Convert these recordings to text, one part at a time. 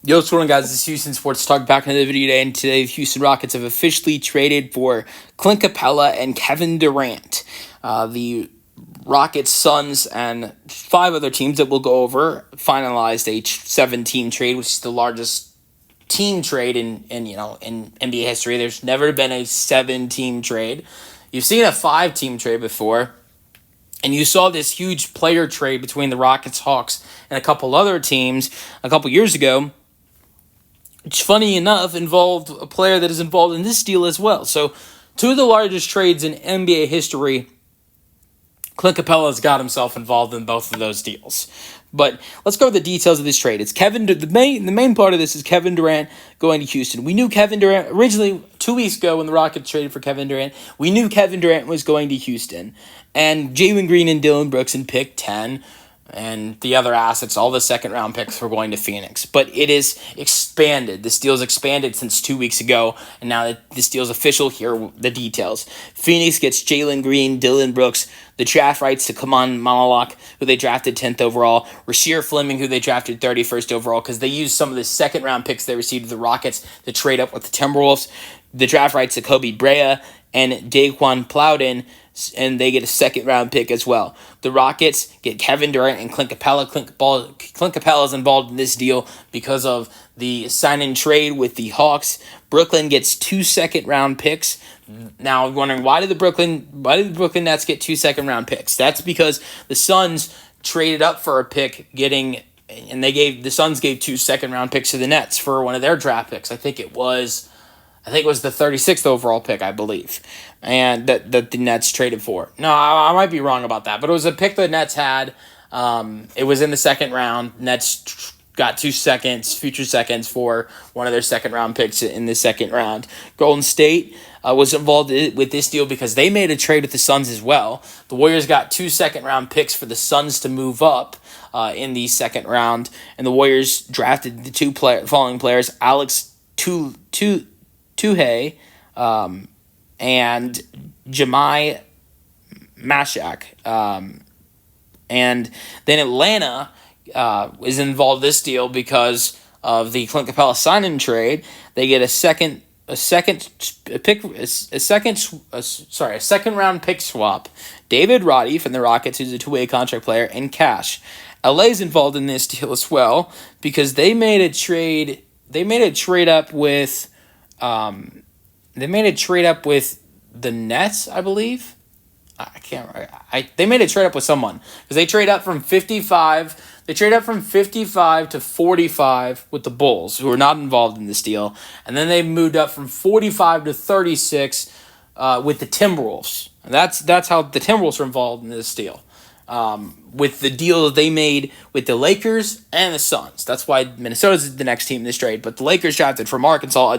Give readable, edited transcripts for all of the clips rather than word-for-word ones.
Yo, what's going on, guys? This is Houston Sports Talk back in the video today, and today the Houston Rockets have officially traded for Clint Capela and Kevin Durant. The Rockets, Suns, and five other teams that we'll go over finalized a seven-team trade, which is the largest team trade in NBA history. There's never been a seven-team trade. You've seen a five-team trade before. And you saw this huge player trade between the Rockets, Hawks, and a couple other teams a couple years ago, which, funny enough, involved a player that is involved in this deal as well. So, two of the largest trades in NBA history, Clint Capela's got himself involved in both of those deals. But let's go over the details of this trade. It's the main part of this is Kevin Durant going to Houston. We knew Kevin Durant originally 2 weeks ago when the Rockets traded for Kevin Durant. We knew Kevin Durant was going to Houston, and Jalen Green and Dillon Brooks in pick 10. And the other assets, all the second-round picks, were going to Phoenix. But it is expanded. This deal is expanded since 2 weeks ago, and now that this deal is official, here are the details. Phoenix gets Jalen Green, Dillon Brooks, the draft rights to Kaman Malak, who they drafted 10th overall, Rasheer Fleming, who they drafted 31st overall, because they used some of the second-round picks they received with the Rockets to trade up with the Timberwolves, the draft rights to Kobe Brea, and Daquan Plowden, and they get a second-round pick as well. The Rockets get Kevin Durant and Clint Capela. Clint Capela is involved in this deal because of the sign-and trade with the Hawks. Brooklyn gets 2 second-round picks. Now, I'm wondering, why did the Brooklyn Nets get 2 second-round picks? That's because the Suns traded up for a pick, and the Suns gave 2 second-round picks to the Nets for one of their draft picks. I think it was the 36th overall pick, I believe, and that the Nets traded for. No, I might be wrong about that, but it was a pick the Nets had. It was in the second round. Nets got 2 future seconds for one of their second-round picks in the second round. Golden State was involved with this deal because they made a trade with the Suns as well. The Warriors got 2 second-round picks for the Suns to move up in the second round, and the Warriors drafted the following players: Alex Tuhey, and Jemai Mashak. And then Atlanta is involved in this deal because of the Clint Capela sign-in trade. They get a second round pick swap. David Roddy from the Rockets, who's a 2-way contract player, and cash. LA's involved in this deal as well because they made a trade. They made a trade up with. They made a trade up with the Nets, I believe. I can't remember. They made a trade up with someone because they trade up from 55. They trade up from 55 to 45 with the Bulls, who are not involved in this deal, and then they moved up from 45 to 36 with the Timberwolves. And that's how the Timberwolves are involved in this deal. With the deal that they made with the Lakers and the Suns. That's why Minnesota's the next team in this trade. But the Lakers drafted from Arkansas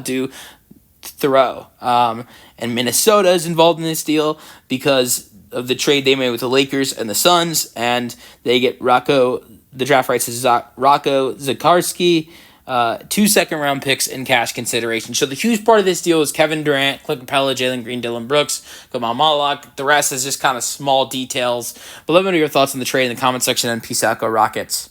Thoreau. And Minnesota is involved in this deal because of the trade they made with the Lakers and the Suns. And they get the draft rights to Rocco Zakarski, 2 second-round picks and cash consideration. So the huge part of this deal is Kevin Durant, Clint Capela, Jalen Green, Dillon Brooks, Kamal Malak. The rest is just kind of small details. But let me know your thoughts on the trade in the comment section, and peace out, go Rockets.